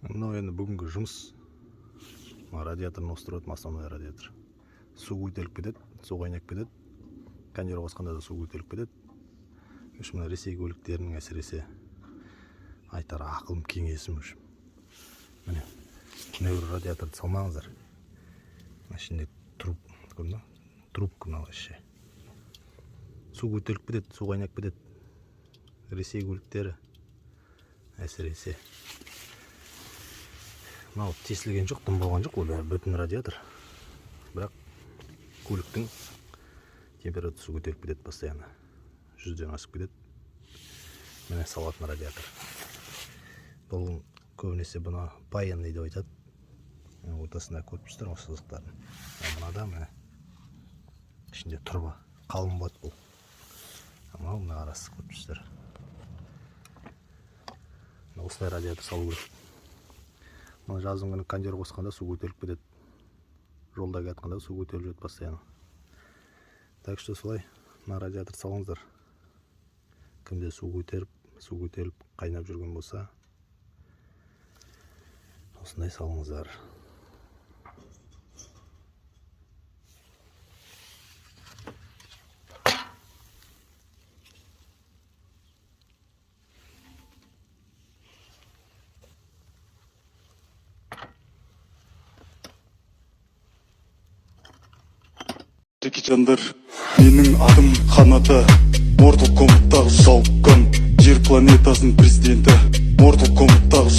Мынау енді бүгінгі жұмыс. Радиаторын ауыстырып, основной радиатор. Су көтеріліп кетеді, су қайнап кетеді. Кондер қосқанда да су көтеріліп кетеді. Мына Ресей көліктерінің әсіресе айтар ақылым кеңесім үшін. Міне, нөр радиаторды салмаңыздар. Ішінде трубка мынау іші. Су көтеріліп кетеді, су қайнап кетеді. Ресей көліктері әсіресе. Мынау тесілген жоқ, дым болған жоқ, ол бәрі бүтін радиатор. Бірақ көліктің температурасы көтеріліп кетеді постоянно. 100-ден асып кетеді. Міне салатын радиатор. Бұл көбінесе бұны паянный деп айтады. Ортасында көріп тұрсыздар осы сызықтарын. Мынада міне ішінде тұрба, қалың болады бұл. Мынау мына арасы көріп тұрсыздар. Осылай радиатор салу керек. Мына жаздың күні кондер қосқанда су көтеріліп кетеді. Жолда кетқанда су көтеріліп жүреді постоянно. Так что солай мына радиатор салыңыздар. Кімде су көтеріліп қайнап жүрген болса, осындай салыңыздар. Жеке жандар, менің атым Қанаты, Mortal Kombat'тағы Шаукан, жер планетасының президенті, Mortal Kombat'тағы